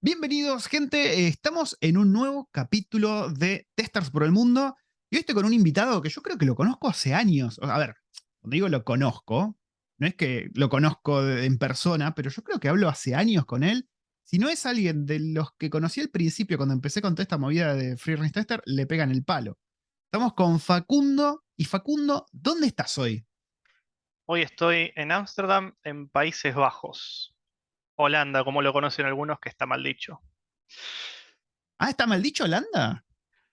Bienvenidos, gente. Estamos en un nuevo capítulo de Testers por el Mundo. Y hoy estoy con un invitado que yo creo que lo conozco hace años. A ver, cuando digo lo conozco, no es que lo conozco en persona, pero yo creo que hablo hace años con él. Si no es alguien de los que conocí al principio, cuando empecé con toda esta movida de Free Range Tester, le pegan el palo. Estamos con Facundo. Y Facundo, ¿dónde estás hoy? Hoy estoy en Ámsterdam, en Países Bajos. Holanda, como lo conocen algunos, que está mal dicho. Ah, ¿está mal dicho Holanda?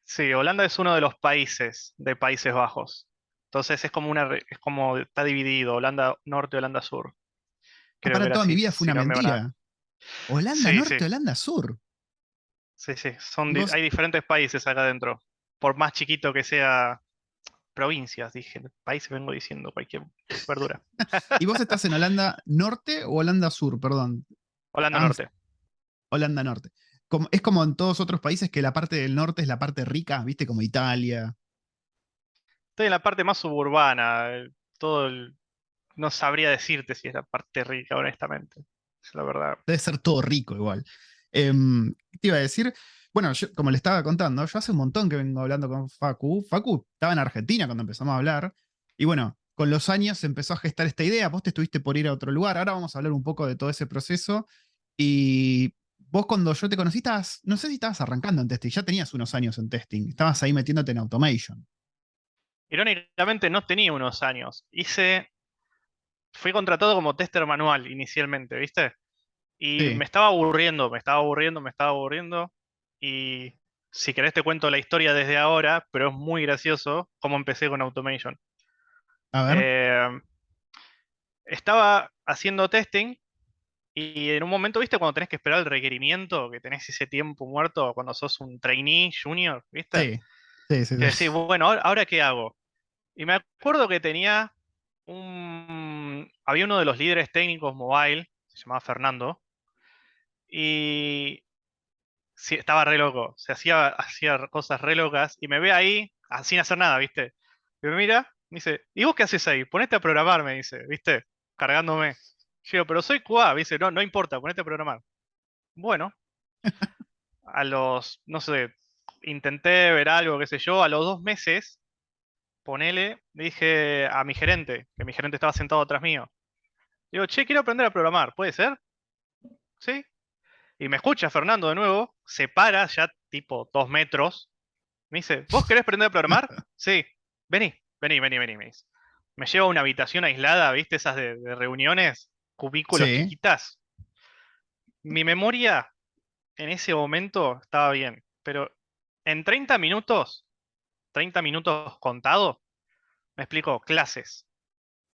Sí, Holanda es uno de los países de Países Bajos. Entonces es como es como está dividido, Holanda Norte, Holanda Sur. Ah, Creo que para era toda mi así, vida fue si una no me van a. mentira. Holanda Sí, sí, Norte, Holanda Sur. sí, sí. Y vos, Hay diferentes países acá adentro. Por más chiquito que sea, provincias, dije. Países vengo diciendo cualquier verdura. ¿Y vos estás en Holanda Norte o Holanda Sur? Perdón. Holanda Amst- Norte. Holanda Norte. Es como en todos otros países que la parte del norte es la parte rica, ¿viste? Como Italia. Estoy en la parte más suburbana. Todo el No sabría decirte si es la parte rica, honestamente. Es la verdad. Debe ser todo rico igual. ¿Qué te iba a decir? Bueno, yo, como le estaba contando, yo hace un montón que vengo hablando con Facu. Facu estaba en Argentina cuando empezamos a hablar. Y bueno, con los años se empezó a gestar esta idea. Vos te estuviste por ir a otro lugar. Ahora vamos a hablar un poco de todo ese proceso. Y vos cuando yo te conocí, no sé si estabas arrancando en testing, ya tenías unos años en testing. Estabas ahí metiéndote en automation. Irónicamente no tenía unos años. Fui contratado como tester manual inicialmente, ¿viste? Y Sí. me estaba aburriendo, me estaba aburriendo, me estaba aburriendo. Y si querés te cuento la historia desde ahora, pero es muy gracioso cómo empecé con automation. A ver. Eh, Estaba haciendo testing y en un momento, ¿viste? Cuando tenés que esperar el requerimiento, que tenés ese tiempo muerto cuando sos un trainee junior, ¿viste? Sí. Sí, sí, Que sí. decís, bueno, ahora qué hago. Y me acuerdo que había uno de los líderes técnicos mobile, se llamaba Fernando, y sí, estaba re loco, hacía cosas re locas, y me ve ahí, sin hacer nada, ¿viste? Y me mira, me dice, ¿y vos qué haces ahí? Ponete a programar, me dice, ¿viste? Cargándome. Yo digo, pero soy QA, me dice, no, no importa, ponete a programar. Bueno, no sé, intenté ver algo, qué sé yo, a los 2 meses, ponele, le dije a mi gerente, que mi gerente estaba sentado atrás mío. Digo, che, quiero aprender a programar, ¿puede ser? Sí. Y me escucha Fernando de nuevo, se para ya tipo 2 metros. Me dice, ¿vos querés aprender a programar? Sí. Vení, me dice. Me lleva a una habitación aislada, ¿viste? Esas de reuniones, cubículos Sí. chiquitas. Mi memoria en ese momento estaba bien, pero en 30 minutos contado, me explico clases,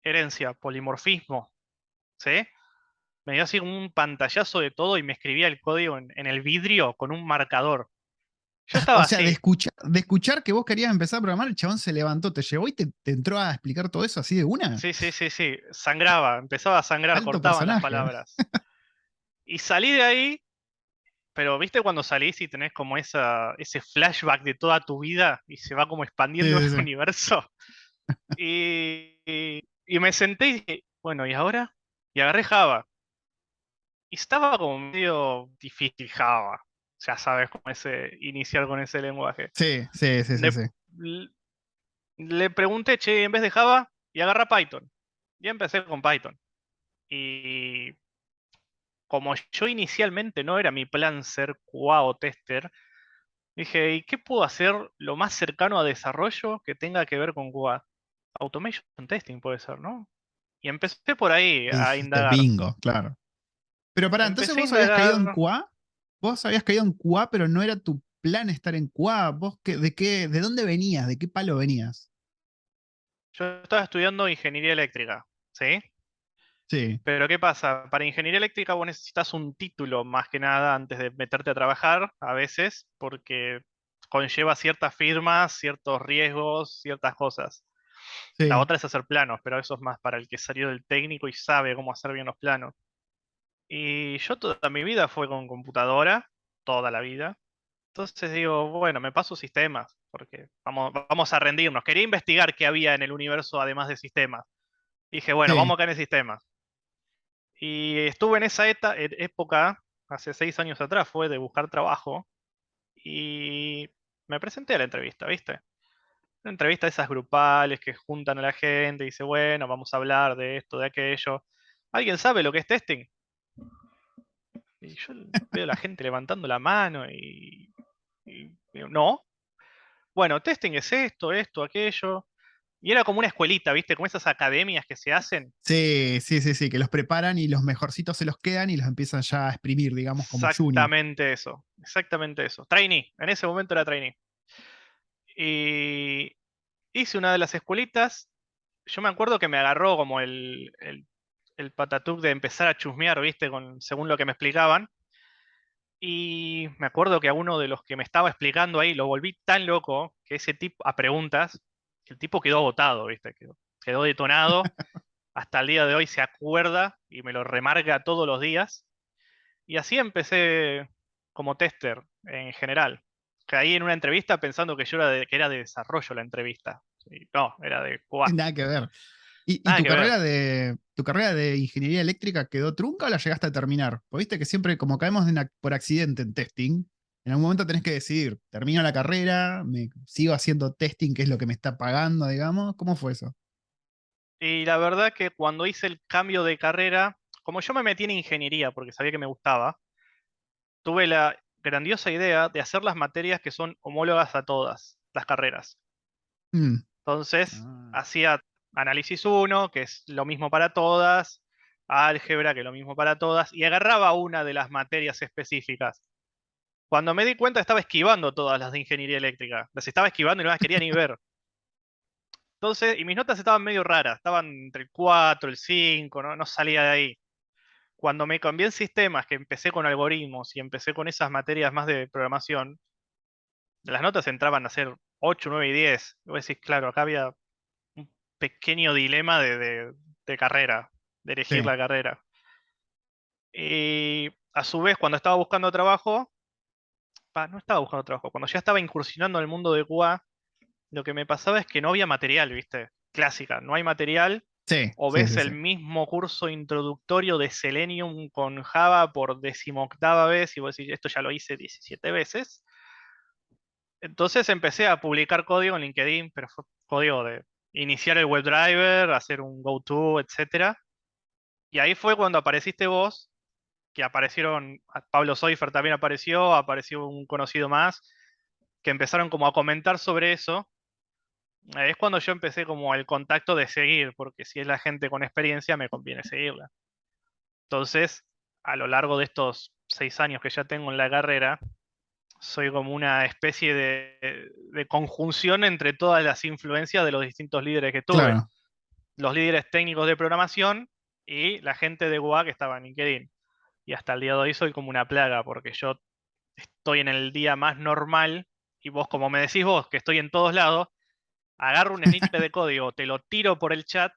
herencia, polimorfismo, ¿sí? Me dio así un pantallazo de todo y me escribía el código en el vidrio con un marcador. Yo O estaba sea, así. de escuchar que vos querías empezar a programar, el chabón se levantó, te llevó y te entró a explicar todo eso así de una. Sí, sí, sí, sí. Sangraba, empezaba a sangrar, Alto cortaban las personaje. palabras. Y salí de ahí, pero ¿viste cuando salís y tenés como ese flashback de toda tu vida y se va como Sí, expandiendo el sí, sí. universo? Y me senté y dije, bueno, ¿y ahora? Y agarré Java. Y estaba como medio difícil Java. Ya sabes cómo iniciar con ese lenguaje. Sí, sí, sí, sí, Le, sí. le pregunté, che, en vez de Java, y agarra Python. Y empecé con Python. Y como yo inicialmente no era mi plan ser QA o tester, dije, ¿y qué puedo hacer lo más cercano a desarrollo que tenga que ver con QA? Automation testing puede ser, ¿no? Y empecé por ahí Y a dijiste indagar. bingo, claro. Pero pará, entonces Empecé a vos habías caído en indagar. QA. Vos habías caído en QA, pero no era tu plan estar en QA. ¿De dónde venías? ¿De qué palo venías? Yo estaba estudiando ingeniería eléctrica, ¿sí? Sí, Pero ¿qué pasa? Para ingeniería eléctrica vos necesitas un título más que nada antes de meterte a trabajar, a veces, porque conlleva ciertas firmas, ciertos riesgos, ciertas cosas. La sí. otra es hacer planos, pero eso es más para el que salió del técnico y sabe cómo hacer bien los planos. Y yo toda mi vida fue con computadora, toda la vida. Entonces digo, bueno, me paso sistemas, porque vamos a rendirnos. Quería investigar qué había en el universo además de sistemas. Dije, bueno, Sí. vamos acá en el sistema. Y estuve en esa época. hace 6 años atrás, fue de buscar trabajo y me presenté a la entrevista, ¿viste? Una entrevista de esas grupales que juntan a la gente y dice, bueno, vamos a hablar de esto, de aquello. ¿Alguien sabe lo que es testing? Y yo veo a la gente levantando la mano y digo, no. Bueno, testing es esto, aquello. Y era como una escuelita, ¿viste? Como esas academias que se hacen. Sí, sí, sí, sí, que los preparan y los mejorcitos se los quedan y los empiezan ya a exprimir, digamos, como junior. Exactamente eso. Exactamente eso. Trainee. En ese momento era trainee. Y hice una de las escuelitas. Yo me acuerdo que me agarró como el patatúk de empezar a chusmear, ¿viste? Según lo que me explicaban. Y me acuerdo que a uno de los que me estaba explicando ahí lo volví tan loco que ese tipo, a preguntas, que el tipo quedó agotado, ¿viste? Quedó detonado. Hasta el día de hoy se acuerda y me lo remarca todos los días. Y así empecé como tester en general. Caí en una entrevista pensando que que era de desarrollo la entrevista. Y no, era de QA. Nada que ver. ¿Y Nada que ver. tu carrera de ingeniería eléctrica quedó trunca o la llegaste a terminar? Porque viste que siempre, como caemos por accidente en testing, en algún momento tenés que decidir, termino la carrera, me sigo haciendo testing, que es lo que me está pagando, digamos. ¿Cómo fue eso? Y la verdad que cuando hice el cambio de carrera, como yo me metí en ingeniería porque sabía que me gustaba, tuve la grandiosa idea de hacer las materias que son homólogas a todas las carreras. Mm. Entonces, Ah. hacía análisis uno que es lo mismo para todas, álgebra, que es lo mismo para todas, y agarraba una de las materias específicas. Cuando me di cuenta, estaba esquivando todas las de ingeniería eléctrica. Las estaba esquivando y no las quería ni ver. Entonces, y mis notas estaban medio raras, estaban entre el 4, el 5, no salía de ahí. Cuando me cambié en sistemas, que empecé con algoritmos y empecé con esas materias más de programación, las notas entraban a ser 8, 9 y 10. Y vos decís, claro, acá había un pequeño dilema de carrera, de elegir Sí. la carrera. Y a su vez, cuando estaba buscando trabajo, no estaba buscando trabajo, cuando ya estaba incursionando en el mundo de QA, lo que me pasaba es que no había material, ¿viste? Clásica, no hay material. Sí, O sí, ves sí, el sí. mismo curso introductorio de Selenium con Java por 18ª vez y vos decís, esto ya lo hice 17 veces. Entonces empecé a publicar código en LinkedIn, pero fue código de iniciar el WebDriver, hacer un GoTo, etcétera. Y ahí fue cuando apareciste vos, que aparecieron, Pablo Soifer también apareció un conocido más, que empezaron como a comentar sobre eso. Es cuando yo empecé como el contacto de seguir, porque si es la gente con experiencia, me conviene seguirla. Entonces, a lo largo de estos 6 años que ya tengo en la carrera, soy como una especie de conjunción entre todas las influencias de los distintos líderes que tuve. Claro. Los líderes técnicos de programación y la gente de UA que estaba en LinkedIn. Y hasta el día de hoy soy como una plaga, porque yo estoy en el día más normal y vos, como me decís vos, que estoy en todos lados, agarro un snippet de código, te lo tiro por el chat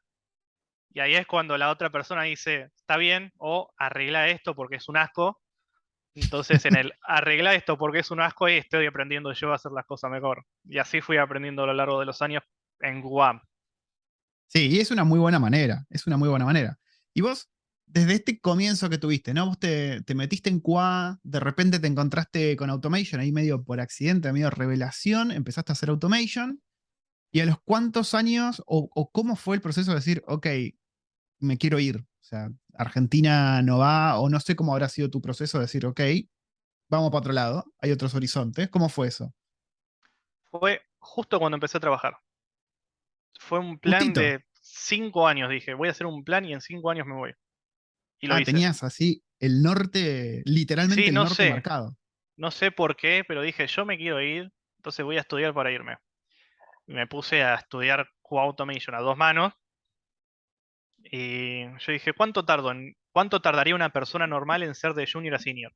y ahí es cuando la otra persona dice, está bien, o arregla esto porque es un asco. Entonces, en el arregla esto porque es un asco y estoy aprendiendo yo a hacer las cosas mejor. Y así fui aprendiendo a lo largo de los años en Guam. Sí, y es una muy buena manera, es una muy buena manera. Y vos, desde este comienzo que tuviste, ¿no? Vos te metiste en QA, de repente te encontraste con Automation, ahí medio por accidente, medio revelación, empezaste a hacer Automation, y a los cuántos años, o cómo fue el proceso de decir, ok, me quiero ir, o sea, Argentina no va, o no sé cómo habrá sido tu proceso de decir, ok, vamos para otro lado, hay otros horizontes, ¿cómo fue eso? Fue justo cuando empecé a trabajar. Fue un plan Justito. de 5 años. Dije, voy a hacer un plan y en 5 años me voy. Y lo Ah, hice. tenías así el norte, literalmente Sí, el norte marcado. no sé por qué, pero dije, yo me quiero ir, entonces voy a estudiar para irme. Y me puse a estudiar QA Automation a dos manos. Y yo dije, ¿cuánto tardaría una persona normal en ser de junior a senior?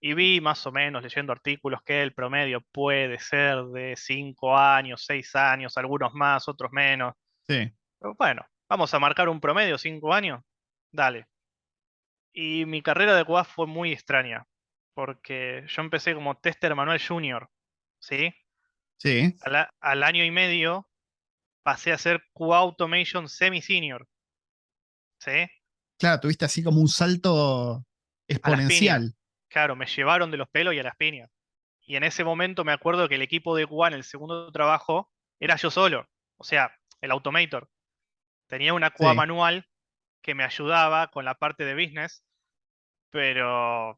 Y vi más o menos leyendo artículos que el promedio puede ser de 5 años, 6 años, algunos más, otros menos. Sí, Pero bueno, vamos a marcar un promedio, 5 años. Dale. Y mi carrera de QA fue muy extraña, porque yo empecé como tester manual junior, ¿sí? sí. Al año y medio pasé a ser QA Automation semi-senior, ¿sí? Claro, tuviste así como un salto A las piñas. exponencial. claro, me llevaron de los pelos y a las piñas. Y en ese momento me acuerdo que el equipo de QA en el segundo trabajo era yo solo. O sea, el Automator. Tenía una QA Sí. manual que me ayudaba con la parte de business, pero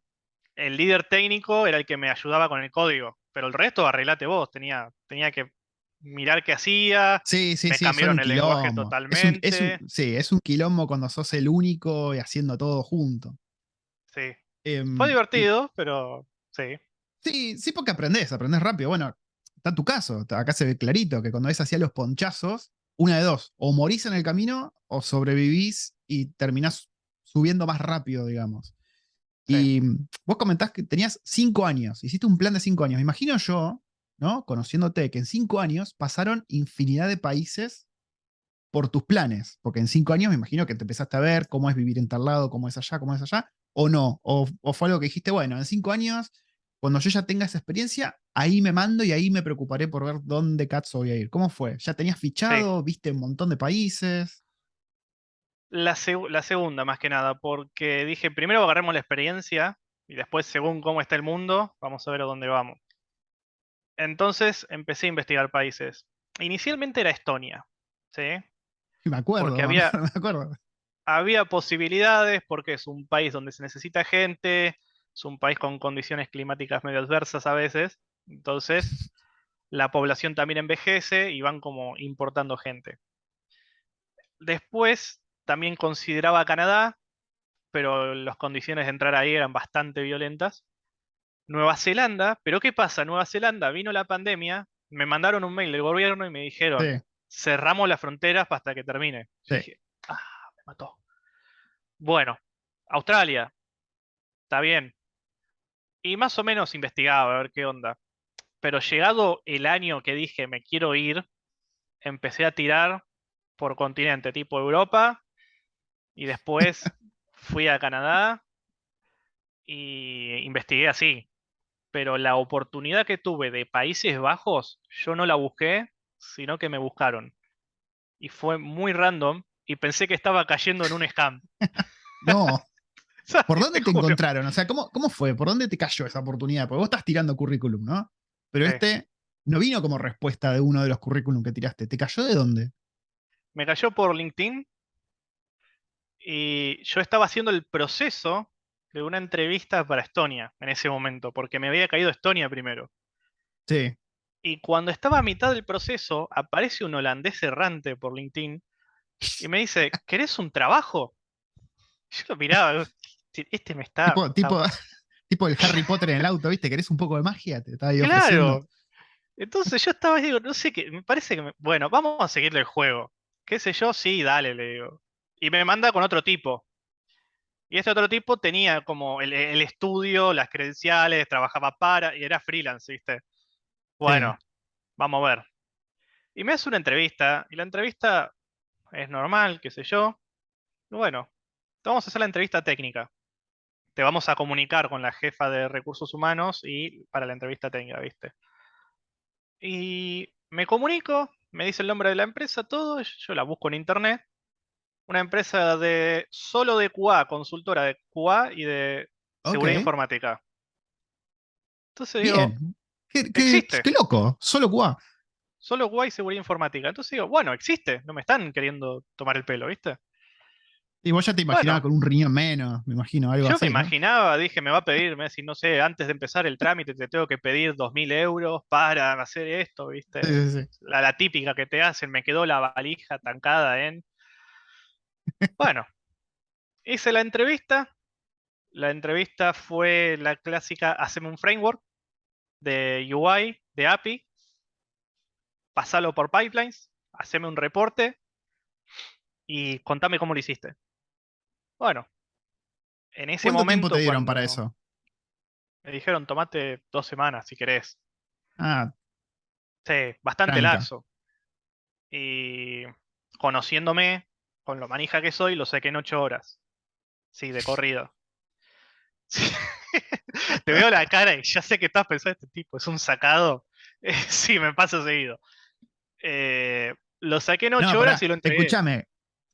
el líder técnico era el que me ayudaba con el código. Pero el resto arreglate vos. Tenía que mirar qué hacía. Sí, sí, Me sí, son un cambiaron el lenguaje quilombo. totalmente. Sí, es un quilombo cuando sos el único y haciendo todo junto. Sí. Fue Y divertido, pero sí, sí, sí, porque aprendés rápido. Bueno, está tu caso. Acá se ve clarito que cuando ves hacía los ponchazos, una de dos, o morís en el camino o sobrevivís y terminás subiendo más rápido, digamos. sí. Y vos comentás que tenías 5 años, hiciste un plan de 5 años. Me imagino yo, ¿no? Conociéndote, que en 5 años pasaron infinidad de países por tus planes, porque en 5 años me imagino que te empezaste a ver cómo es vivir en tal lado, cómo es allá, o no, o fue algo que dijiste, bueno, en 5 años, cuando yo ya tenga esa experiencia, ahí me mando y ahí me preocuparé por ver dónde cazzo voy a ir. ¿Cómo fue? ¿Ya tenías Sí. fichado? ¿Viste un montón de países? La segunda, más que nada, porque dije, primero agarremos la experiencia y después, según cómo está el mundo, vamos a ver a dónde vamos. Entonces empecé a investigar países. Inicialmente era Estonia, ¿sí? Me acuerdo, Porque me acuerdo. había posibilidades, porque es un país donde se necesita gente, es un país con condiciones climáticas medio adversas a veces, entonces la población también envejece y van como importando gente. Después también consideraba Canadá, pero las condiciones de entrar ahí eran bastante violentas. Nueva Zelanda, pero ¿qué pasa? Nueva Zelanda vino la pandemia, me mandaron un mail del gobierno y me dijeron, Sí, cerramos las fronteras hasta que termine. Yo sí. dije, ah, me mató. Bueno, Australia, está bien. Y más o menos investigaba a ver qué onda. Pero llegado el año que dije me quiero ir, empecé a tirar por continente, tipo Europa, y después fui a Canadá y investigué así. Pero la oportunidad que tuve de Países Bajos, yo no la busqué, sino que me buscaron. Y fue muy random y pensé que estaba cayendo en un scam. No. ¿Por ¿Sabes? Te dónde te juro. encontraron? O sea, ¿cómo fue? ¿Por dónde te cayó esa oportunidad? Porque vos estás tirando currículum, ¿no? Pero Sí. este no vino como respuesta de uno de los currículum que tiraste. ¿Te cayó de dónde? Me cayó por LinkedIn y yo estaba haciendo el proceso de una entrevista para Estonia en ese momento, porque me había caído Estonia primero. Sí. Y cuando estaba a mitad del proceso, aparece un holandés errante por LinkedIn y me dice, ¿querés un trabajo? Yo lo miraba, este me está, Tipo, tipo, tipo el Harry Potter en el auto, ¿viste? ¿Querés un poco de magia? Te estaba ahí ofreciendo. claro. Entonces yo estaba y digo, no sé qué, me parece que, bueno, vamos a seguirle el juego. ¿Qué sé yo? Sí, dale, le digo. Y me manda con otro tipo. Y este otro tipo tenía como el estudio, las credenciales, trabajaba para, y era freelance, ¿viste? Sí. Bueno, vamos a ver. Y me hace una entrevista, y la entrevista es normal, qué sé yo. Y bueno, te vamos a hacer la entrevista técnica. Te vamos a comunicar con la jefa de recursos humanos y para la entrevista técnica, ¿viste? Y me comunico, me dice el nombre de la empresa, todo, yo la busco en internet. Una empresa de solo de QA, consultora de QA y de seguridad Ok. informática. Entonces digo, Bien. Qué existe, loco. Solo QA. solo QA y seguridad informática. Entonces digo, bueno, existe, no me están queriendo tomar el pelo, ¿viste? Y vos ya te imaginabas Bueno, con un riñón menos, me imagino, algo yo me así, ¿no? imaginaba, dije, me va a pedir, me va a decir, no sé, antes de empezar el trámite te tengo que pedir 2.000 euros para hacer esto, Sí, ¿viste? sí, sí. La típica que te hacen, me quedó la valija tancada en... Bueno, hice la entrevista. La entrevista fue la clásica, haceme un framework de UI, de API, pasalo por pipelines, haceme un reporte y contame cómo lo hiciste. Bueno, en ese ¿Cuánto tiempo te momento dieron para cuando eso? me dijeron tomate 2 semanas si querés, Ah, sí, bastante tranca. laxo. Y conociéndome, con lo manija que soy, lo saqué en 8 horas. Sí, de corrido. Sí. Te veo la cara y ya sé que estás pensando, este tipo es un sacado. Sí, me pasa seguido. Lo saqué en No, 8 horas y pará, lo entregué. escúchame.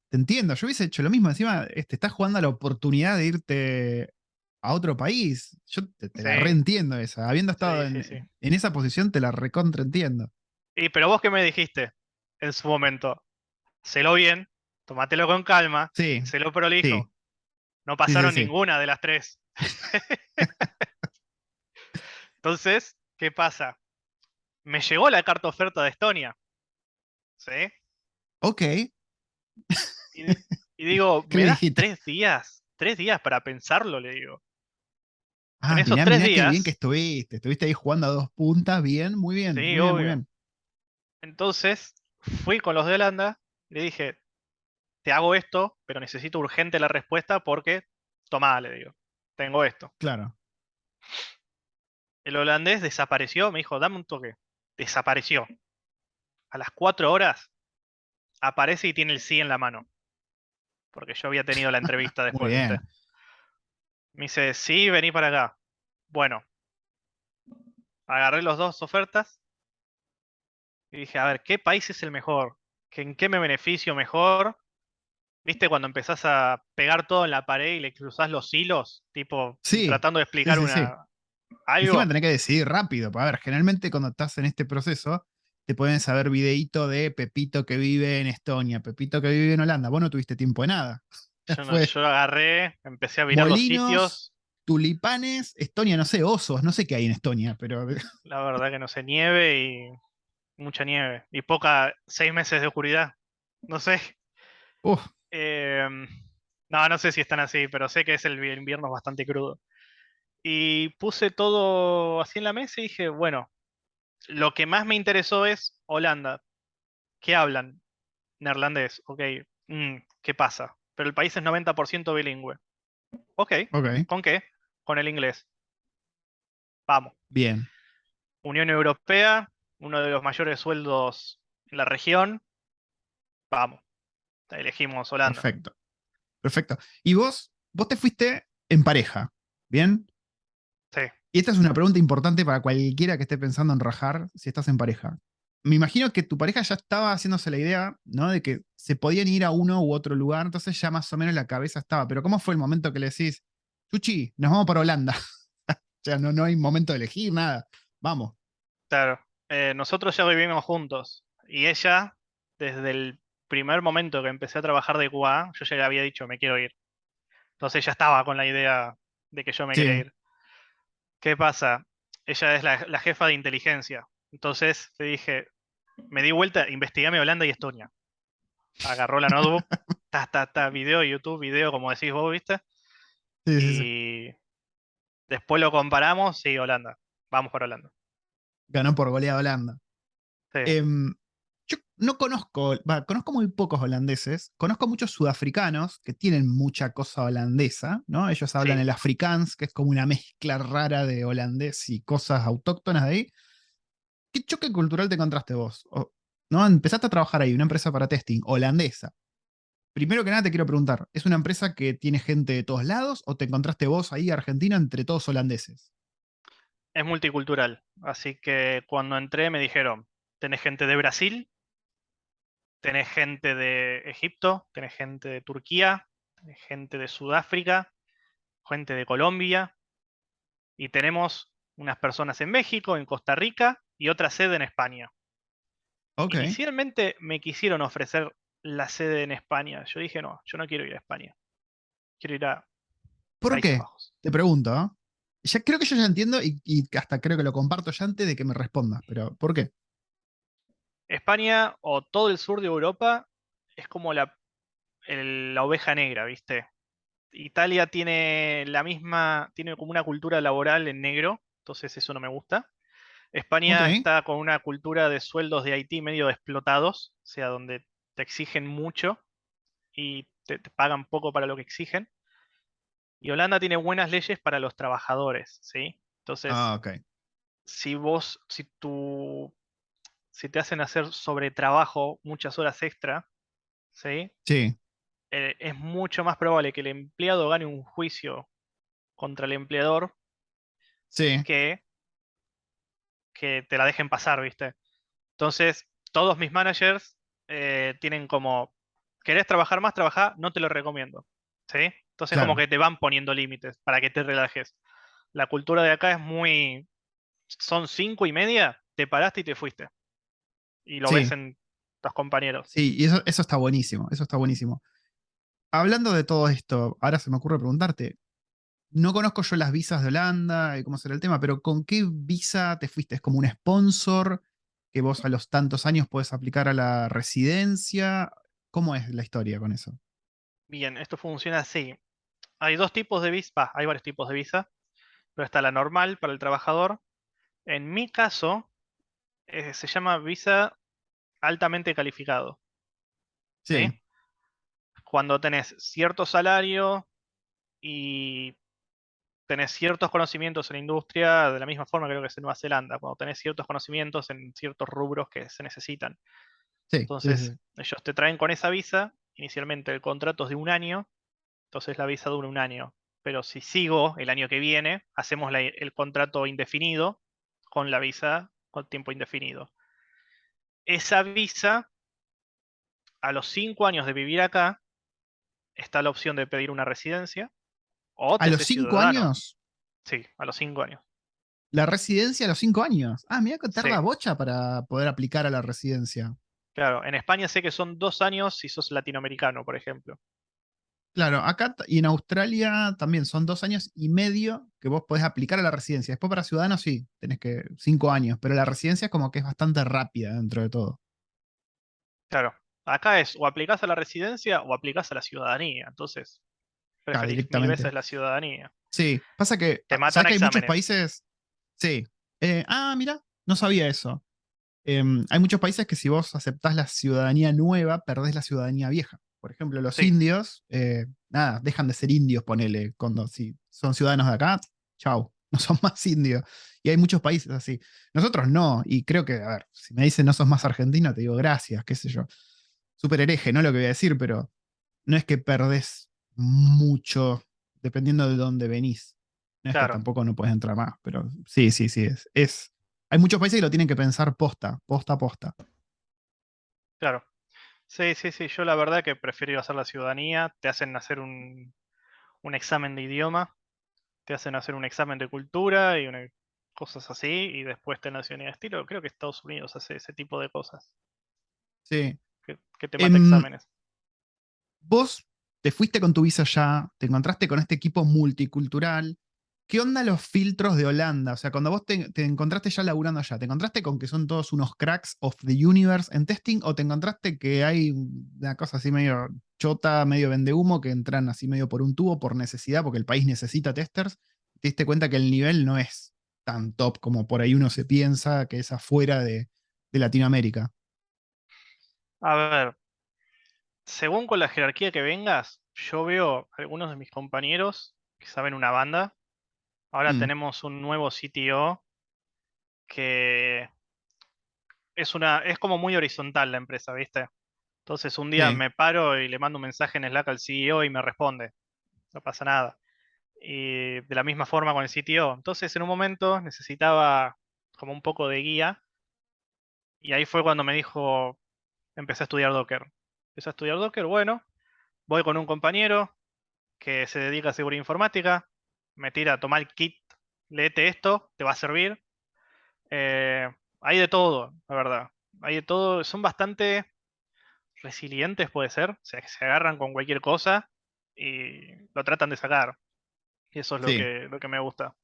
Te entiendo, yo hubiese hecho lo mismo. Encima, estás jugando a la oportunidad de irte. a otro país. Yo te Sí, la reentiendo esa. Habiendo estado sí, sí, sí. en esa posición, te la recontraentiendo. Y pero vos qué me dijiste en su momento, sélo bien, tómatelo con calma, Sí, sélo sí, prolijo. No sí, sí, pasaron sí. ninguna de las tres. Entonces, ¿qué pasa? Me llegó la carta oferta de Estonia, ¿sí? Ok. Y, y digo, ¿Qué ¿me le das dijiste? 3 días? 3 días para pensarlo, le digo. En Ah, esos mirá, tres mirá qué bien que días, estuviste. Estuviste ahí jugando a dos puntas. Bien, muy bien, sí, muy bien, muy obvio. bien. Entonces, fui con los de Holanda, le dije, te hago esto, pero necesito urgente la respuesta porque, tomá, le digo, tengo esto. Claro. El holandés desapareció, me dijo, dame un toque. Desapareció. A las 4 horas aparece y tiene el sí en la mano, porque yo había tenido la entrevista Muy después, ¿viste? bien. Me dice, sí, vení para acá. Bueno, agarré las dos ofertas y dije, a ver, ¿qué país es el mejor? ¿En qué me beneficio mejor? ¿Viste cuando empezás a pegar todo en la pared y le cruzás los hilos? Tipo, Sí, tratando de sí, explicar sí, sí. Encima algo. tenés que decidir rápido. A ver, generalmente cuando estás en este proceso, te pueden saber videíto de Pepito que vive en Estonia, Pepito que vive en Holanda. Vos no tuviste tiempo de nada. Yo, no, Fue yo agarré, empecé a mirar los molinos, sitios. tulipanes, Estonia, no sé, osos, no sé qué hay en Estonia, pero. La verdad que no sé, nieve y mucha nieve. Y 6 meses de oscuridad. No sé. Uf, Em, no, no sé si están así, pero sé que es el invierno es bastante crudo. Y puse todo así en la mesa y dije, bueno, lo que más me interesó es Holanda. ¿Qué hablan? Neerlandés. Ok. ¿Qué pasa? Pero el país es 90% bilingüe. Ok. ok, ¿Con qué? Con el inglés. Vamos. bien, Unión Europea, uno de los mayores sueldos en la región. Vamos. Elegimos Holanda. perfecto, perfecto. Y vos te fuiste en pareja, ¿bien? Sí. Y esta es una pregunta importante para cualquiera que esté pensando en rajar si estás en pareja. Me imagino que tu pareja ya estaba haciéndose la idea, ¿no? De que se podían ir a uno u otro lugar, entonces ya más o menos la cabeza estaba. Pero ¿cómo fue el momento que le decís, Chuchi, nos vamos para Holanda? O sea, no hay momento de elegir nada. Vamos. Claro. Nosotros ya vivimos juntos. Y ella, desde el primer momento que empecé a trabajar de QA, yo ya le había dicho, me quiero ir. Entonces ella estaba con la idea de que yo me quería Sí, ir. ¿Qué pasa? Ella es la jefa de inteligencia. Entonces le dije, me di vuelta, investigame Holanda y Estonia. Agarró la notebook, video, YouTube, video, como decís vos, ¿viste? sí, sí, sí. Y después lo comparamos y Holanda. Vamos por Holanda. Ganó por goleada Holanda. Sí, Yo no conozco, conozco muy pocos holandeses, conozco muchos sudafricanos que tienen mucha cosa holandesa, ¿no? Ellos hablan sí. el afrikaans, que es como una mezcla rara de holandés y cosas autóctonas de ahí. ¿Qué choque cultural te encontraste vos? ¿No? Empezaste a trabajar ahí, una empresa para testing holandesa. Primero que nada te quiero preguntar, ¿es una empresa que tiene gente de todos lados o te encontraste vos ahí, Argentina, entre todos holandeses? Es multicultural. Así que cuando entré me dijeron, tenés gente de Brasil, tenés gente de Egipto, tenés gente de Turquía, tenés gente de Sudáfrica, gente de Colombia y tenemos unas personas en México, en Costa Rica y otra sede en España. Ok. Inicialmente me quisieron ofrecer la sede en España. Yo dije, no, yo no quiero ir a España. Quiero ir a ¿Por Países qué? Bajos. Te pregunto, ¿eh? Ya, creo que yo ya entiendo y hasta creo que lo comparto ya antes de que me respondas, pero ¿por qué? España o todo el sur de Europa es como la oveja negra, ¿viste? Italia tiene tiene como una cultura laboral en negro, entonces eso no me gusta. Ok, España está con una cultura de sueldos de Haití medio explotados, o sea, donde te exigen mucho y te pagan poco para lo que exigen. Y Holanda tiene buenas leyes para los trabajadores, ¿sí? Entonces, ok. si vos, si te hacen hacer sobre trabajo muchas horas extra, ¿sí? Sí, Es mucho más probable que el empleado gane un juicio contra el empleador sí, que te la dejen pasar, ¿viste? Entonces, todos mis managers tienen como, ¿querés trabajar más? Trabajá, no te lo recomiendo, ¿sí? Entonces como Claro, que te van poniendo límites para que te relajes. La cultura de acá es muy... Son 5:30, te paraste y te fuiste. Y lo ves sí, en tus compañeros. sí, y eso está buenísimo, eso está buenísimo. Hablando de todo esto, ahora se me ocurre preguntarte, no conozco yo las visas de Holanda y cómo será el tema, pero ¿con qué visa te fuiste? ¿Es como un sponsor que vos a los tantos años puedes aplicar a la residencia? ¿Cómo es la historia con eso? Bien, esto funciona así. Hay dos tipos de visa, hay varios tipos de visa, pero está la normal para el trabajador. En mi caso, se llama visa altamente calificado, ¿sí? Sí, Cuando tenés cierto salario y tenés ciertos conocimientos en la industria, de la misma forma creo que es en Nueva Zelanda, cuando tenés ciertos conocimientos en ciertos rubros que se necesitan. sí, sí, Entonces, sí. ellos te traen con esa visa, inicialmente el contrato es de un año, entonces la visa dura un año. Pero si sigo el año que viene, hacemos el contrato indefinido con la visa con tiempo indefinido. Esa visa, a los 5 años de vivir acá, está la opción de pedir una residencia o ¿A te los haces 5 años? ciudadano. Sí, a los 5 años. La residencia a los 5 años. Ah, mira que Sí, tarda bocha para poder aplicar a la residencia. claro. En España sé que son 2 años si sos latinoamericano, por ejemplo. Claro, acá y en Australia también son 2 años y medio que vos podés aplicar a la residencia. Después para ciudadanos sí, tenés que 5 años, pero la residencia es como que es bastante rápida dentro de todo. Claro. Acá es o aplicás a la residencia o aplicás a la ciudadanía. Entonces, Acá preferís mil directamente. veces la ciudadanía. Sí, pasa que, Te matan ¿sabés a que hay muchos exámenes. países? Sí. Mira, no sabía eso. Hay muchos países que si vos aceptás la ciudadanía nueva, perdés la ciudadanía vieja. Por ejemplo, los Sí, indios, nada, dejan de ser indios, ponele, cuando si son ciudadanos de acá, chau, no son más indios. Y hay muchos países así. Nosotros no, y creo que, a ver, si me dicen no sos más argentino, te digo gracias, qué sé yo. Súper hereje, no lo que voy a decir, pero no es que perdés mucho dependiendo de dónde venís. No es que claro, tampoco no puedes entrar más, pero sí, sí, sí, hay muchos países que lo tienen que pensar posta, posta, posta. claro. Sí, sí, sí. Yo la verdad que prefiero hacer la ciudadanía. Te hacen hacer un examen de idioma, te hacen hacer un examen de cultura y cosas así, y después te nacionalidad de estilo. Creo que Estados Unidos hace ese tipo de cosas, Sí. que te mata Em, exámenes. Vos te fuiste con tu visa ya, te encontraste con este equipo multicultural. ¿Qué onda los filtros de Holanda? O sea, cuando vos te encontraste ya laburando allá, ¿te encontraste con que son todos unos cracks of the universe en testing o te encontraste que hay una cosa así medio chota, medio vendehumo, que entran así medio por un tubo, por necesidad, porque el país necesita testers? Te diste cuenta que el nivel no es tan top como por ahí uno se piensa que es afuera de Latinoamérica. A ver, según con la jerarquía que vengas, yo veo algunos de mis compañeros que saben una banda. Ahora Mm, tenemos un nuevo CTO que es como muy horizontal la empresa, ¿viste? Entonces un día sí, me paro y le mando un mensaje en Slack al CEO y me responde. No pasa nada. Y de la misma forma con el CTO. Entonces en un momento necesitaba como un poco de guía y ahí fue cuando me dijo, empecé a estudiar Docker. Empecé a estudiar Docker, bueno, voy con un compañero que se dedica a seguridad informática, me tira, toma el kit, léete esto, te va a servir. Eh, hay de todo, la verdad. Hay de todo, son bastante resilientes, puede ser. O sea, que se agarran con cualquier cosa y lo tratan de sacar. Y eso es sí. lo que me gusta.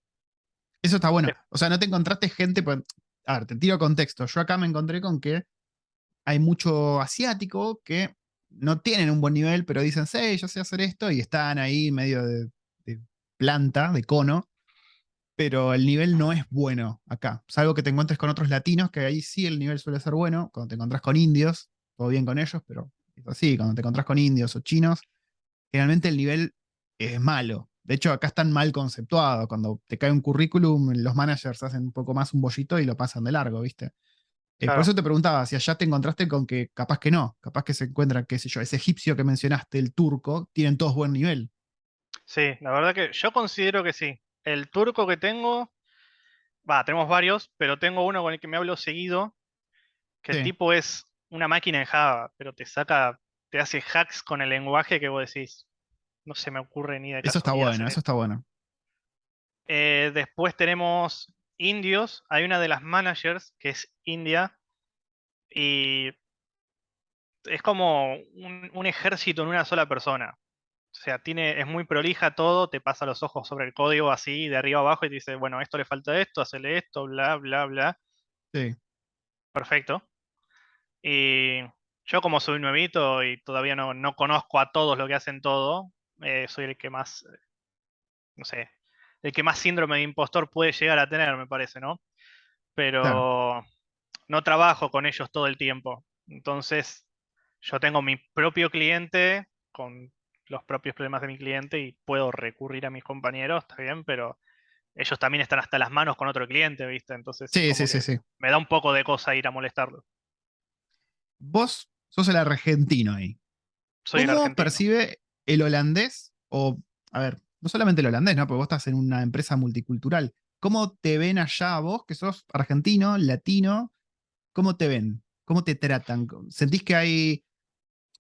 Eso está bueno. De- O sea, no te encontraste gente. A ver, te tiro contexto. Yo acá me encontré con que hay mucho asiático que no tienen un buen nivel, pero dicen, sí, yo sé hacer esto, y están ahí medio de planta, de cono, pero el nivel no es bueno acá. Salvo que te encuentres con otros latinos, que ahí sí el nivel suele ser bueno. Cuando te encontrás con indios, todo bien con ellos, pero es así, cuando te encontrás con indios o chinos, generalmente el nivel es malo. De hecho, acá están mal conceptuados. Cuando te cae un currículum, los managers hacen un poco más un bollito y lo pasan de largo, ¿viste? Por claro. eso te preguntaba si allá te encontraste con que capaz que no, capaz que se encuentran, qué sé yo, ese egipcio que mencionaste, el turco, tienen todos buen nivel. Sí, la verdad que yo considero que sí. El turco que tengo, va, tenemos varios, pero tengo uno con el que me hablo seguido, que el Sí, tipo es una máquina en Java, pero te saca, te hace hacks con el lenguaje que vos decís. no se me ocurre ni de Eso está casualidad bueno, hacer eso esto. está bueno. Después tenemos indios. Hay una de las managers que es india y es como un ejército en una sola persona. O sea, es muy prolija todo, te pasa los ojos sobre el código así, de arriba abajo, y te dice, bueno, esto le falta esto, hacele esto, bla, bla, bla. Sí, Perfecto. Y yo como soy nuevito y todavía no conozco a todos lo que hacen todo, soy el que más, no sé, el que más síndrome de impostor puede llegar a tener, me parece, ¿no? claro. Pero no trabajo con ellos todo el tiempo. Entonces, yo tengo mi propio cliente con los propios problemas de mi cliente y puedo recurrir a mis compañeros, está bien, pero ellos también están hasta las manos con otro cliente, ¿viste? Entonces es Sí, como sí, sí, que sí. me da un poco de cosa ir a molestarlo. Vos sos el argentino ahí. Soy el ¿Cómo argentino. percibe el holandés? O, a ver, no solamente el holandés, ¿no? Porque vos estás en una empresa multicultural. ¿Cómo te ven allá vos, que sos argentino, latino? ¿Cómo te ven? ¿Cómo te tratan? ¿Sentís que hay,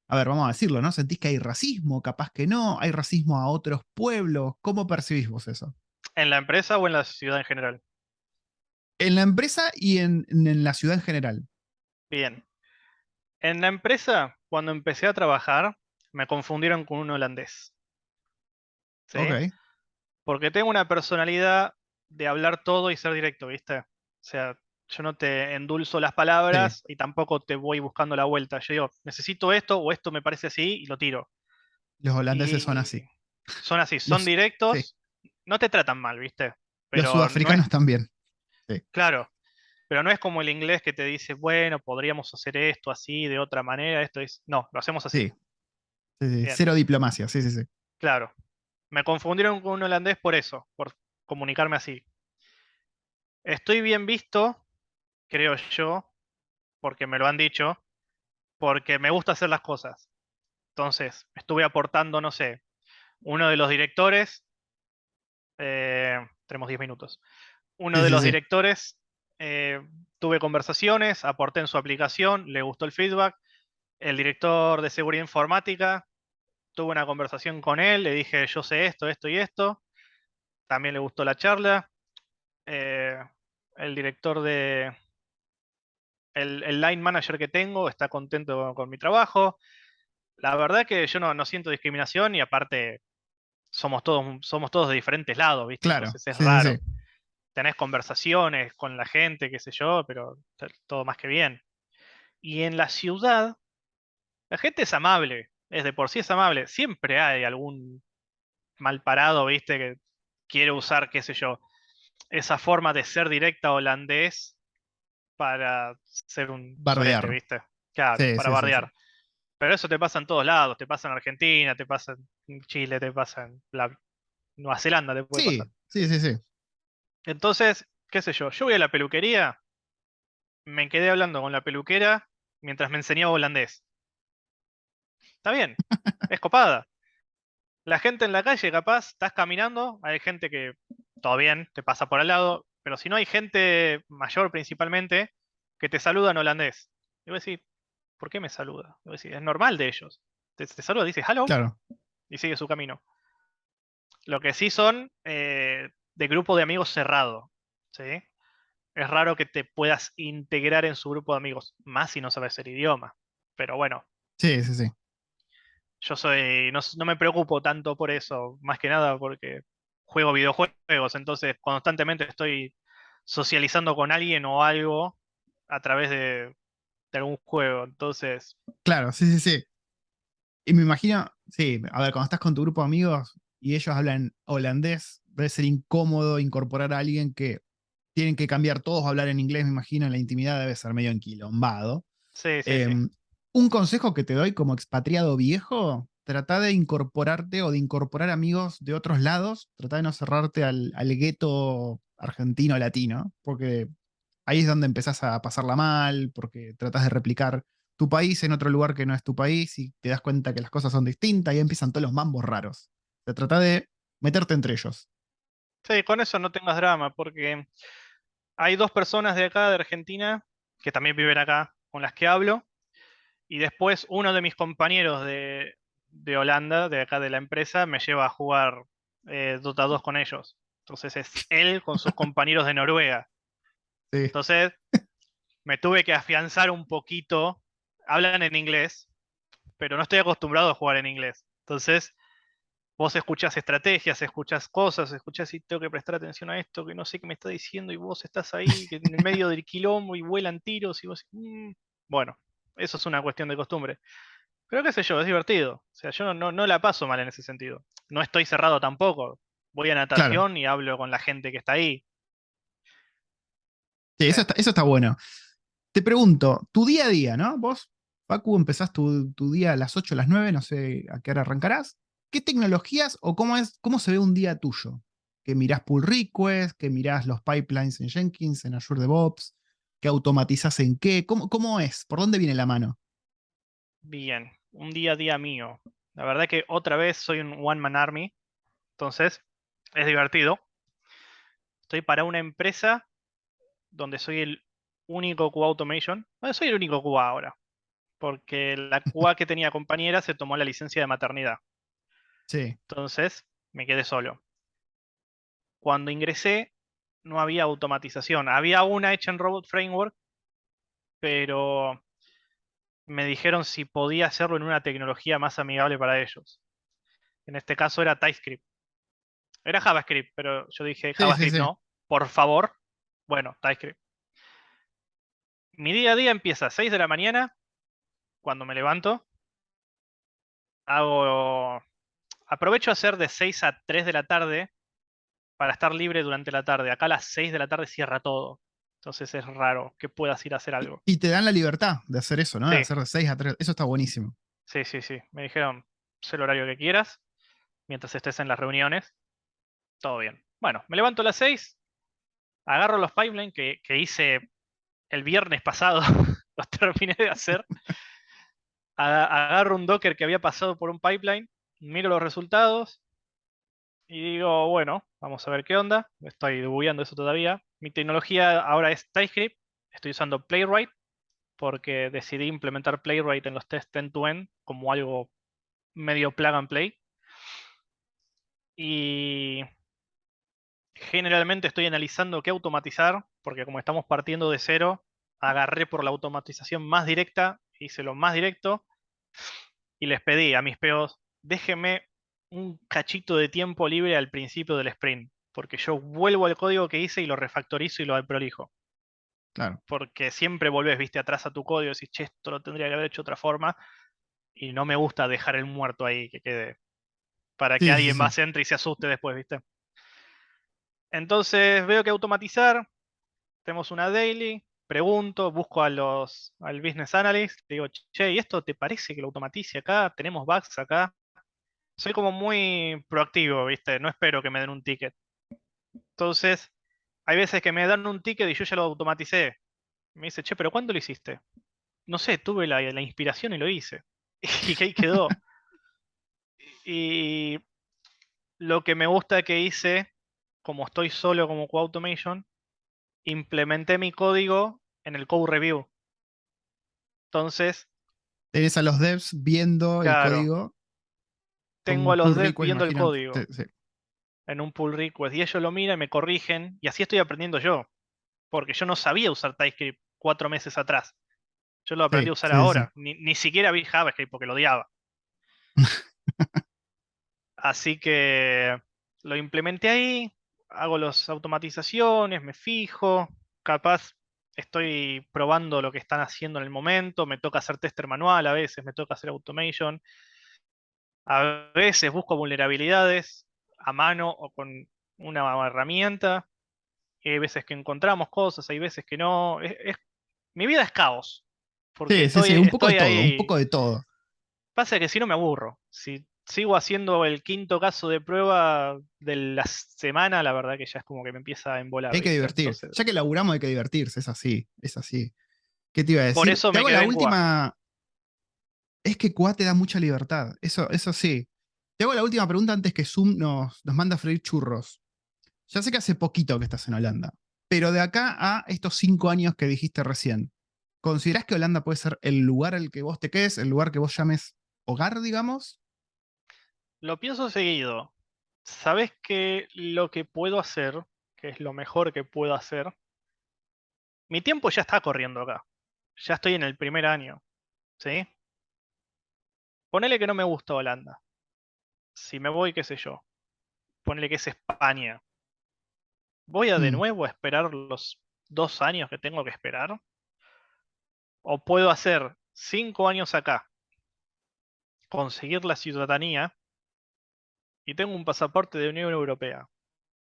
a ver, vamos a decirlo, ¿no? ¿Sentís que hay racismo? Capaz que no. ¿Hay racismo a otros pueblos? ¿Cómo percibís vos eso? ¿En la empresa o en la ciudad en general? En la empresa y en la ciudad en general. Bien. En la empresa, cuando empecé a trabajar, me confundieron con un holandés, ¿sí? Ok. Porque tengo una personalidad de hablar todo y ser directo, ¿viste? O sea, yo no te endulzo las Sí. palabras y tampoco te voy buscando la vuelta. Yo digo, necesito esto o esto me parece así y lo tiro. Los holandeses son Y así. son así, son Los, sí. directos, no te tratan mal, ¿viste? Los Pero no es, sudafricanos también. Sí. claro, pero no es como el inglés que te dice, bueno, podríamos hacer esto así, de otra manera, esto es, no, lo hacemos así. Sí. Sí, sí. Bien, Cero diplomacia. Sí, sí, sí. claro. Me confundieron con un holandés por eso, por comunicarme así. Estoy bien visto, creo yo, porque me lo han dicho, porque me gusta hacer las cosas. Entonces, estuve aportando, no sé, uno de los directores, tenemos 10 minutos, uno Sí, de sí, los sí. directores, eh, tuve conversaciones, aporté en su aplicación, le gustó el feedback. El director de seguridad informática, tuve una conversación con él, le dije, yo sé esto, esto y esto, también le gustó la charla. Eh, el director de, el line manager que tengo está contento con mi trabajo. La verdad que yo no siento discriminación y aparte somos todos de diferentes lados, ¿viste? Claro. Entonces es Sí, sí, raro. sí. Tenés conversaciones con la gente, qué sé yo, pero todo más que bien. Y en la ciudad, la gente es amable, es de por sí es amable. Siempre hay algún mal parado, ¿viste? Que quiere usar, qué sé yo, esa forma de ser directa holandés para ser un sorete, Bardear. ¿viste? Claro, Sí, para sí, sí, sí. bardear. Pero eso te pasa en todos lados, te pasa en Argentina, te pasa en Chile, te pasa en Nueva Zelanda, te puede pasar. Sí, sí, sí, sí. Entonces, qué sé yo voy a la peluquería, me quedé hablando con la peluquera mientras me enseñaba holandés. Está bien, es copada. La gente en la calle, capaz, estás caminando, hay gente que todo bien, te pasa por al lado, pero si no hay gente mayor principalmente que te saluda en holandés. Y vos decís, ¿por qué me saluda? Y vos decís, es normal de ellos. Te saluda, dice hello Claro. y sigue su camino. Lo que sí son de grupo de amigos cerrado, ¿sí? Es raro que te puedas integrar en su grupo de amigos, más si no sabes el idioma. Pero bueno, Sí, sí, sí. yo no me preocupo tanto por eso, más que nada porque juego videojuegos, entonces constantemente estoy socializando con alguien o algo a través de algún juego. Entonces, Claro, sí, sí, sí. Y me imagino, sí, a ver, cuando estás con tu grupo de amigos y ellos hablan holandés, debe ser incómodo incorporar a alguien que tienen que cambiar todos a hablar en inglés, me imagino, en la intimidad debe ser medio enquilombado. sí, sí, sí. Eh, un consejo que te doy como expatriado viejo, trata de incorporarte o de incorporar amigos de otros lados, trata de no cerrarte al gueto argentino-latino, porque ahí es donde empezás a pasarla mal, porque tratás de replicar tu país en otro lugar que no es tu país y te das cuenta que las cosas son distintas y empiezan todos los mambos raros. Se trata de meterte entre ellos. Sí, con eso no tengas drama, porque hay dos personas de acá, de Argentina, que también viven acá, con las que hablo, y después uno de mis compañeros de Holanda, de acá de la empresa, me lleva a jugar Dota 2 con ellos. Entonces es él con sus compañeros de Noruega. Sí, Entonces me tuve que afianzar un poquito. Hablan en inglés, pero no estoy acostumbrado a jugar en inglés. Entonces vos escuchás estrategias, escuchás cosas, escuchás y tengo que prestar atención a esto, que no sé qué me está diciendo, y vos estás ahí que en el medio del quilombo y vuelan tiros, y vos... Bueno, eso es una cuestión de costumbre. Pero qué sé yo, es divertido. O sea, yo no la paso mal en ese sentido. No estoy cerrado tampoco. Voy a claro. natación y hablo con la gente que está ahí. Sí, Sí, eso está bueno. Te pregunto, tu día a día, ¿no? Vos, Facu, empezás tu día a las 8 o las 9, no sé a qué hora arrancarás. ¿Qué tecnologías o cómo se ve un día tuyo? ¿Que mirás pull request? ¿Que mirás los pipelines en Jenkins, en Azure DevOps? ¿Que automatizás en qué? ¿Cómo es? ¿Por dónde viene la mano? bien. Un día a día mío. La verdad que otra vez soy un one man army. Entonces, es divertido. Estoy para una empresa donde soy el único QA automation. Bueno, soy el único QA ahora. Porque la QA que tenía compañera se tomó la licencia de maternidad. Sí. Entonces, me quedé solo. Cuando ingresé, no había automatización. Había una hecha en Robot Framework, pero me dijeron si podía hacerlo en una tecnología más amigable para ellos. En este caso era TypeScript. Era JavaScript, pero yo dije Sí, sí, JavaScript sí. no, por favor. Bueno, TypeScript. Mi día a día empieza a 6 de la mañana, cuando me levanto. Hago. Aprovecho a hacer de 6 a 3 de la tarde para estar libre durante la tarde. Acá a las 6 de la tarde cierra todo. Entonces es raro que puedas ir a hacer algo. Y te dan la libertad de hacer eso, ¿no? De Sí, hacer de 6 a 3. Eso está buenísimo. sí, sí, sí. Me dijeron, es el horario que quieras, mientras estés en las reuniones, todo bien. Bueno, me levanto a las 6, agarro los pipelines que hice el viernes pasado, los terminé de hacer, agarro un Docker que había pasado por un pipeline, miro los resultados y digo, bueno, vamos a ver qué onda. Estoy debugueando eso todavía. Mi tecnología ahora es TypeScript, estoy usando Playwright porque decidí implementar Playwright en los tests end-to-end como algo medio plug and play. Y generalmente estoy analizando qué automatizar, porque como estamos partiendo de cero, agarré por la automatización más directa, hice lo más directo y les pedí a mis POs, déjenme un cachito de tiempo libre al principio del sprint, porque yo vuelvo al código que hice y lo refactorizo y lo prolijo. Claro. Porque siempre volvés, viste, atrás a tu código y decís, che, esto lo tendría que haber hecho de otra forma, y no me gusta dejar el muerto ahí que quede, para que Sí, sí, alguien sí. más entre y se asuste después, viste. Entonces veo que automatizar, tenemos una daily, pregunto, busco al business analyst, le digo, che, ¿y esto te parece que lo automatice acá? ¿Tenemos bugs acá? Soy como muy proactivo, ¿viste? No espero que me den un ticket. Entonces, hay veces que me dan un ticket y yo ya lo automaticé. Me dice, che, ¿pero cuándo lo hiciste? No sé, tuve la inspiración y lo hice. Y ahí quedó. Y lo que me gusta que hice, como estoy solo como co-automation, implementé mi código en el code review. Entonces, Tenés a los devs viendo el claro, código con tengo a un los pull devs request, viendo el imagino. código Sí. en un pull request y ellos lo miran y me corrigen y así estoy aprendiendo yo, porque yo no sabía usar TypeScript 4 meses atrás. Yo lo aprendí a Sí, usar sí, sí. ahora. Ni siquiera vi JavaScript porque lo odiaba. Así que lo implementé ahí, hago las automatizaciones, me fijo, capaz estoy probando lo que están haciendo en el momento, me toca hacer tester manual a veces, me toca hacer automation, a veces busco vulnerabilidades a mano o con una herramienta, y hay veces que encontramos cosas, hay veces que no. Mi vida es caos, porque Sí, sí, estoy, sí, un poco de estoy todo, un poco ahí. de todo. Pasa que si no me aburro. Si sigo haciendo el quinto caso de prueba de la semana, la verdad que ya es como que me empieza a embolar, Hay que ¿viste? divertir. Entonces, Ya que laburamos hay que divertirse, es así, es así. ¿Qué te iba a por decir? eso Te me hago la quedé en QA. última. Es que QA te da mucha libertad, eso sí. Te hago la última pregunta antes que Zoom nos manda a freír churros. Ya sé que hace poquito que estás en Holanda, pero de acá a estos 5 años que dijiste recién, ¿considerás que Holanda puede ser el lugar al que vos te quedes, el lugar que vos llames hogar, digamos? lo pienso seguido. ¿Sabes qué lo que puedo hacer, que es lo mejor que puedo hacer? Mi tiempo ya está corriendo acá. Ya estoy en el primer año, ¿sí? Ponele que no me gusta Holanda. Si me voy, qué sé yo. Ponele que es España. ¿Voy a de Mm, nuevo a esperar los 2 años que tengo que esperar? ¿O puedo hacer 5 años acá, conseguir la ciudadanía y tengo un pasaporte de Unión Europea?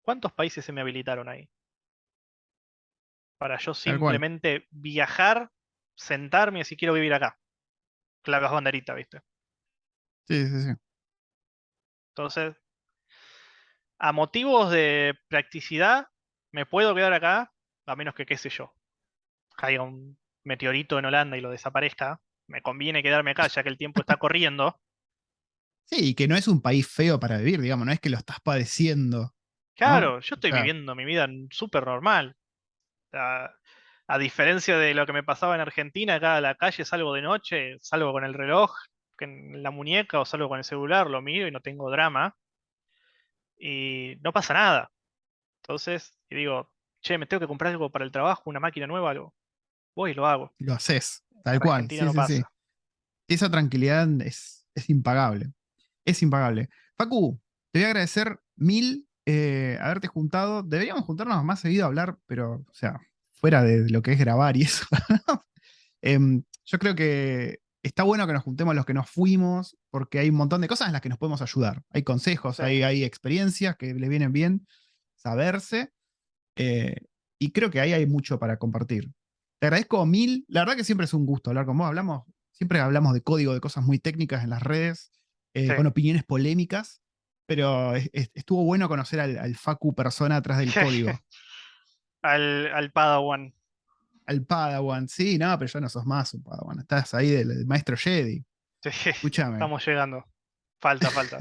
¿Cuántos países se me habilitaron ahí? Para yo tal cual. simplemente viajar, sentarme y si quiero vivir acá. Clavas banderita, ¿viste? Sí, sí, sí. Entonces, a motivos de practicidad, me puedo quedar acá, a menos que, qué sé yo, caiga un meteorito en Holanda y lo desaparezca. Me conviene quedarme acá, ya que el tiempo está corriendo. Sí, y que no es un país feo para vivir, digamos, no es que lo estás padeciendo, ¿no? Claro, yo O estoy sea, viviendo mi vida súper normal. A, a diferencia de lo que me pasaba en Argentina, acá a la calle salgo de noche, salgo con el reloj en la muñeca o salgo con el celular, lo miro y no tengo drama y no pasa nada. Entonces, y digo, che, me tengo que comprar algo para el trabajo, una máquina nueva, algo. Voy y lo hago. lo haces, En tal cual, Argentina sí, no sí, sí. pasa. Esa tranquilidad es impagable. Es impagable. Facu, te voy a agradecer mil haberte juntado. Deberíamos juntarnos más seguido a hablar, pero, o sea, fuera de lo que es grabar y eso. Yo creo que está bueno que nos juntemos los que nos fuimos, porque hay un montón de cosas en las que nos podemos ayudar. Hay consejos, Sí. hay experiencias que le vienen bien saberse, eh, y creo que ahí hay mucho para compartir. Te agradezco mil. La verdad que siempre es un gusto hablar con vos. Siempre hablamos de código, de cosas muy técnicas en las redes, Sí. con opiniones polémicas, pero estuvo bueno conocer al Facu persona atrás del código. Al Padawan. Al Padawan, sí, no, pero ya no sos más un Padawan. Estás ahí del maestro Jedi. Sí, Escúchame. estamos llegando. Falta, falta.